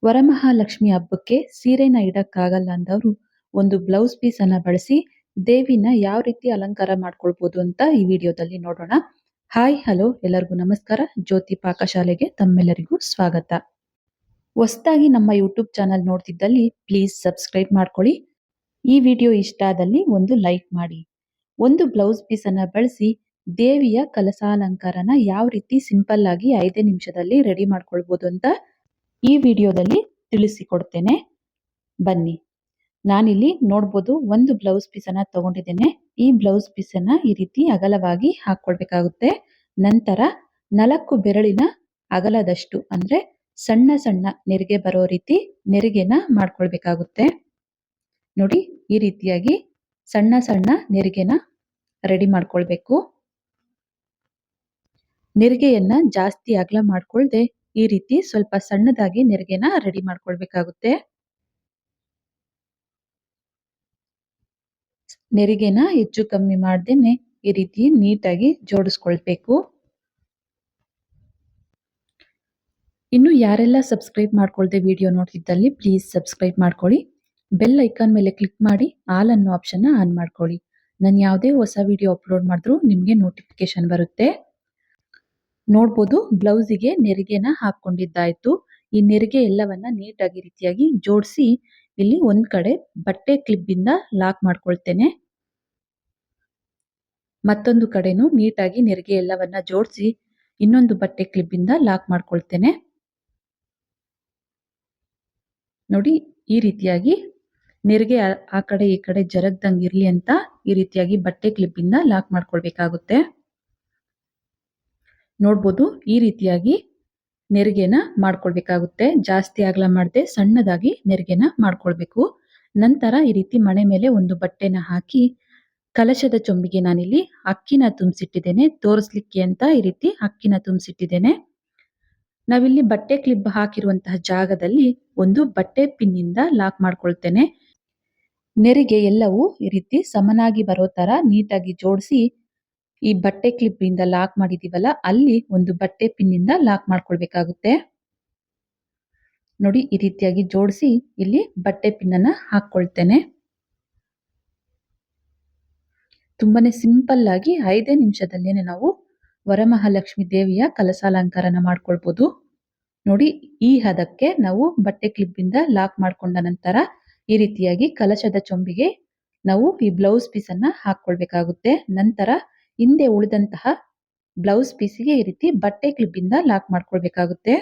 ವರಮಹಾಲಕ್ಷ್ಮಿ ಹಬ್ಬಕ್ಕೆ ಸೀರೆನ ಇಡಕ್ಕಾಗಲ್ಲ ಅಂದವರು ಒಂದು ಬ್ಲೌಸ್ ಪೀಸ್ ಅನ್ನ ಬಳಸಿ ದೇವಿನ ಯಾವ ರೀತಿ ಅಲಂಕಾರ ಮಾಡ್ಕೊಳ್ಬಹುದು ಅಂತ ಈ ವಿಡಿಯೋದಲ್ಲಿ ನೋಡೋಣ. ಹಾಯ್ ಹಲೋ ಎಲ್ಲರಿಗೂ ನಮಸ್ಕಾರ. ಜ್ಯೋತಿ ಪಾಕಶಾಲೆಗೆ ತಮ್ಮೆಲ್ಲರಿಗೂ ಸ್ವಾಗತ. ಹೊಸದಾಗಿ ನಮ್ಮ ಯೂಟ್ಯೂಬ್ ಚಾನಲ್ ನೋಡ್ತಿದ್ದಲ್ಲಿ ಪ್ಲೀಸ್ ಸಬ್ಸ್ಕ್ರೈಬ್ ಮಾಡ್ಕೊಳ್ಳಿ. ಈ ವಿಡಿಯೋ ಇಷ್ಟ ಆದಲ್ಲಿ ಒಂದು ಲೈಕ್ ಮಾಡಿ. ಒಂದು ಬ್ಲೌಸ್ ಪೀಸ್ ಅನ್ನ ಬಳಸಿ ದೇವಿಯ ಕಲಸಾಲಂಕಾರನ ಯಾವ ರೀತಿ ಸಿಂಪಲ್ ಆಗಿ 5 ನಿಮಿಷದಲ್ಲಿ ರೆಡಿ ಮಾಡ್ಕೊಳ್ಬಹುದು ಅಂತ ಈ ವಿಡಿಯೋದಲ್ಲಿ ತಿಳಿಸಿಕೊಡ್ತೇನೆ. ಬನ್ನಿ. ನಾನಿಲ್ಲಿ ನೋಡ್ಬೋದು ಒಂದು ಬ್ಲೌಸ್ ಪೀಸ್ ಅನ್ನ ತಗೊಂಡಿದ್ದೇನೆ. ಈ ಬ್ಲೌಸ್ ಪೀಸ್ ಅನ್ನ ಈ ರೀತಿ ಅಗಲವಾಗಿ ಹಾಕೊಳ್ಬೇಕಾಗುತ್ತೆ. ನಂತರ 4 ಬೆರಳಿನ ಅಗಲದಷ್ಟು ಅಂದ್ರೆ ಸಣ್ಣ ಸಣ್ಣ ನೆರಿಗೆ ಬರೋ ರೀತಿ ನೆರಿಗೆನ ಮಾಡ್ಕೊಳ್ಬೇಕಾಗುತ್ತೆ. ನೋಡಿ, ಈ ರೀತಿಯಾಗಿ ಸಣ್ಣ ಸಣ್ಣ ನೆರಿಗೆನ ರೆಡಿ ಮಾಡ್ಕೊಳ್ಬೇಕು. ನೆರಿಗೆಯನ್ನ ಜಾಸ್ತಿ ಅಗಲ ಮಾಡ್ಕೊಳ್ದೆ ಈ ರೀತಿ ಸ್ವಲ್ಪ ಸಣ್ಣದಾಗಿ ನೆರಿಗೆನ ರೆಡಿ ಮಾಡ್ಕೊಳ್ಬೇಕಾಗುತ್ತೆ. ನೆರಿಗೆನ ಹೆಚ್ಚು ಕಮ್ಮಿ ಮಾಡ್ದೇನೆ ಈ ರೀತಿ ನೀಟಾಗಿ ಜೋಡಿಸ್ಕೊಳ್ಬೇಕು. ಇನ್ನು ಯಾರೆಲ್ಲ ಸಬ್ಸ್ಕ್ರೈಬ್ ಮಾಡ್ಕೊಳ್ದೆ ವಿಡಿಯೋ ನೋಡ್ತಿದ್ದಲ್ಲಿ ಪ್ಲೀಸ್ ಸಬ್ಸ್ಕ್ರೈಬ್ ಮಾಡ್ಕೊಳ್ಳಿ. ಬೆಲ್ ಐಕಾನ್ ಮೇಲೆ ಕ್ಲಿಕ್ ಮಾಡಿ ಆಲ್ ಅನ್ನೋ ಆಪ್ಷನ್ ಆನ್ ಮಾಡ್ಕೊಳ್ಳಿ. ನಾನು ಯಾವುದೇ ಹೊಸ ವಿಡಿಯೋ ಅಪ್ಲೋಡ್ ಮಾಡಿದ್ರು ನಿಮಗೆ ನೋಟಿಫಿಕೇಶನ್ ಬರುತ್ತೆ. ನೋಡ್ಬೋದು, ಬ್ಲೌಸಿಗೆ ನೆರಿಗೆನ ಹಾಕೊಂಡಿದ್ದಾಯ್ತು. ಈ ನೆರಿಗೆ ಎಲ್ಲವನ್ನ ನೀಟಾಗಿ ರೀತಿಯಾಗಿ ಜೋಡಿಸಿ ಇಲ್ಲಿ ಒಂದ್ ಕಡೆ ಬಟ್ಟೆ ಕ್ಲಿಪ್ ಇಂದ ಲಾಕ್ ಮಾಡ್ಕೊಳ್ತೇನೆ. ಮತ್ತೊಂದು ಕಡೆನೂ ನೀಟಾಗಿ ನೆರಿಗೆ ಎಲ್ಲವನ್ನ ಜೋಡಿಸಿ ಇನ್ನೊಂದು ಬಟ್ಟೆ ಕ್ಲಿಪ್ ಇಂದ ಲಾಕ್ ಮಾಡ್ಕೊಳ್ತೇನೆ. ನೋಡಿ, ಈ ರೀತಿಯಾಗಿ ನೆರಿಗೆ ಆ ಕಡೆ ಈ ಕಡೆ ಜರಗ್ದಂಗ್ ಇರ್ಲಿ ಅಂತ ಈ ರೀತಿಯಾಗಿ ಬಟ್ಟೆ ಕ್ಲಿಪ್ ಇಂದ ಲಾಕ್ ಮಾಡ್ಕೊಳ್ಬೇಕಾಗುತ್ತೆ. ನೋಡ್ಬೋದು, ಈ ರೀತಿಯಾಗಿ ನೆರಿಗೆನ ಮಾಡ್ಕೊಳ್ಬೇಕಾಗುತ್ತೆ. ಜಾಸ್ತಿ ಅಗಲ ಮಾಡದೆ ಸಣ್ಣದಾಗಿ ನೆರಿಗೆನ ಮಾಡ್ಕೊಳ್ಬೇಕು. ನಂತರ ಈ ರೀತಿ ಮಣೆ ಮೇಲೆ ಒಂದು ಬಟ್ಟೆನ ಹಾಕಿ ಕಲಶದ ಚೊಂಬಿಗೆ ನಾನಿಲ್ಲಿ ಅಕ್ಕಿನ ತುಂಬಿಸಿಟ್ಟಿದ್ದೇನೆ. ತೋರಿಸ್ಲಿಕ್ಕೆ ಅಂತ ಈ ರೀತಿ ಅಕ್ಕಿನ ತುಂಬಿಸಿಟ್ಟಿದ್ದೇನೆ. ನಾವಿಲ್ಲಿ ಬಟ್ಟೆ ಕ್ಲಿಪ್ ಹಾಕಿರುವಂತಹ ಜಾಗದಲ್ಲಿ ಒಂದು ಬಟ್ಟೆ ಪಿನ್ ಇಂದ ಲಾಕ್ ಮಾಡ್ಕೊಳ್ತೇನೆ. ನೆರಿಗೆ ಎಲ್ಲವೂ ಈ ರೀತಿ ಸಮನಾಗಿ ಬರೋ ತರ ನೀಟಾಗಿ ಜೋಡಿಸಿ ಈ ಬಟ್ಟೆ ಕ್ಲಿಪ್ ಇಂದ ಲಾಕ್ ಮಾಡಿದೀವಲ್ಲ ಅಲ್ಲಿ ಒಂದು ಬಟ್ಟೆ ಪಿನ್ ಇಂದ ಲಾಕ್ ಮಾಡ್ಕೊಳ್ಬೇಕಾಗುತ್ತೆ. ನೋಡಿ, ಈ ರೀತಿಯಾಗಿ ಜೋಡಿಸಿ ಇಲ್ಲಿ ಬಟ್ಟೆ ಪಿನ್ ಅನ್ನ ಹಾಕೊಳ್ತೇನೆ. ತುಂಬಾನೇ ಸಿಂಪಲ್ ಆಗಿ 5 ನಿಮಿಷದಲ್ಲೇನೆ ನಾವು ವರಮಹಾಲಕ್ಷ್ಮಿ ದೇವಿಯ ಕಲಸಾಲಂಕಾರನ ಮಾಡ್ಕೊಳ್ಬಹುದು. ನೋಡಿ, ಈ ಹದಕ್ಕೆ ನಾವು ಬಟ್ಟೆ ಕ್ಲಿಪ್ ಇಂದ ಲಾಕ್ ಮಾಡ್ಕೊಂಡ ನಂತರ ಈ ರೀತಿಯಾಗಿ ಕಲಶದ ಚೊಂಬಿಗೆ ನಾವು ಈ ಬ್ಲೌಸ್ ಪೀಸ್ ಅನ್ನ ಹಾಕೊಳ್ಬೇಕಾಗುತ್ತೆ. ನಂತರ ಹಿಂದೆ ಉಳಿದಂತಹ ಬ್ಲೌಸ್ ಪೀಸಿಗೆ ಈ ರೀತಿ ಬಟ್ಟೆ ಕ್ಲಿಪ್ ಇಂದ ಲಾಕ್ ಮಾಡ್ಕೊಳ್ಬೇಕಾಗುತ್ತೆ.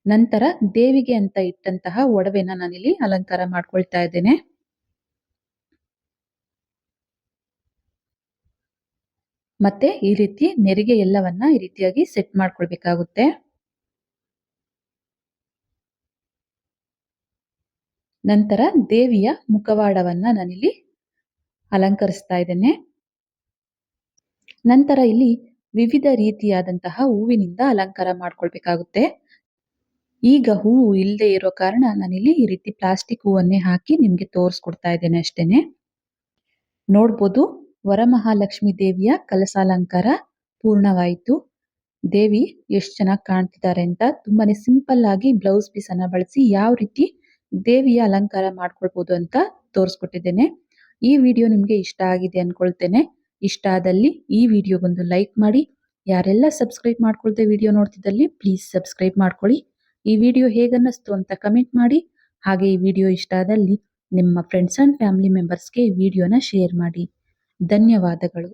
ನಂತರ ದೇವಿಗೆ ಅಂತ ಇಟ್ಟಂತಹ ಒಡವೆನ ನಾನಿಲ್ಲಿ ಅಲಂಕಾರ ಮಾಡ್ಕೊಳ್ತಾ ಇದ್ದೇನೆ. ಮತ್ತೆ ಈ ರೀತಿ ನೆರಿಗೆ ಎಲ್ಲವನ್ನ ಈ ರೀತಿಯಾಗಿ ಸೆಟ್ ಮಾಡ್ಕೊಳ್ಬೇಕಾಗುತ್ತೆ. ನಂತರ ದೇವಿಯ ಮುಖವಾಡವನ್ನ ನಾನಿಲ್ಲಿ ಅಲಂಕರಿಸ್ತಾ ಇದ್ದೇನೆ. ನಂತರ ಇಲ್ಲಿ ವಿವಿಧ ರೀತಿಯಾದಂತಹ ಹೂವಿನಿಂದ ಅಲಂಕಾರ ಮಾಡ್ಕೊಳ್ಬೇಕಾಗುತ್ತೆ. ಈಗ ಹೂವು ಇಲ್ಲದೆ ಇರೋ ಕಾರಣ ನಾನಿಲ್ಲಿ ಈ ರೀತಿ ಪ್ಲಾಸ್ಟಿಕ್ ಹೂವನ್ನೇ ಹಾಕಿ ನಿಮ್ಗೆ ತೋರಿಸ್ಕೊಡ್ತಾ ಇದ್ದೇನೆ ಅಷ್ಟೇನೆ. ನೋಡ್ಬೋದು, ವರಮಹಾಲಕ್ಷ್ಮಿ ದೇವಿಯ ಕಲಸಾಲಂಕಾರ ಪೂರ್ಣವಾಯಿತು. ದೇವಿ ಎಷ್ಟು ಚೆನ್ನಾಗಿ ಕಾಣ್ತಿದ್ದಾರೆ ಅಂತ ತುಂಬಾನೇ ಸಿಂಪಲ್ ಆಗಿ ಬ್ಲೌಸ್ ಪೀಸ್ ಅನ್ನ ಬಳಸಿ ಯಾವ ರೀತಿ ದೇವಿಯ ಅಲಂಕಾರ ಮಾಡ್ಕೊಳ್ಬಹುದು ಅಂತ ತೋರಿಸ್ಕೊಟ್ಟಿದ್ದೇನೆ. ಈ ವಿಡಿಯೋ ನಿಮ್ಗೆ ಇಷ್ಟ ಆಗಿದೆ ಅನ್ಕೊಳ್ತೇನೆ. ಇಷ್ಟ ಆದಲ್ಲಿ ಈ ವಿಡಿಯೋಗೊಂದು ಲೈಕ್ ಮಾಡಿ. ಯಾರೆಲ್ಲ ಸಬ್ಸ್ಕ್ರೈಬ್ ಮಾಡ್ಕೊಳ್ದೆ ವಿಡಿಯೋ ನೋಡ್ತಿದ್ದಲ್ಲಿ ಪ್ಲೀಸ್ ಸಬ್ಸ್ಕ್ರೈಬ್ ಮಾಡ್ಕೊಳ್ಳಿ. ಈ ವಿಡಿಯೋ ಹೇಗನ್ನಿಸ್ತು ಅಂತ ಕಮೆಂಟ್ ಮಾಡಿ. ಹಾಗೆ ಈ ವಿಡಿಯೋ ಇಷ್ಟ ಆದಲ್ಲಿ ನಿಮ್ಮ ಫ್ರೆಂಡ್ಸ್ ಅಂಡ್ ಫ್ಯಾಮಿಲಿ ಮೆಂಬರ್ಸ್ಗೆ ವಿಡಿಯೋನ ಶೇರ್ ಮಾಡಿ. ಧನ್ಯವಾದಗಳು.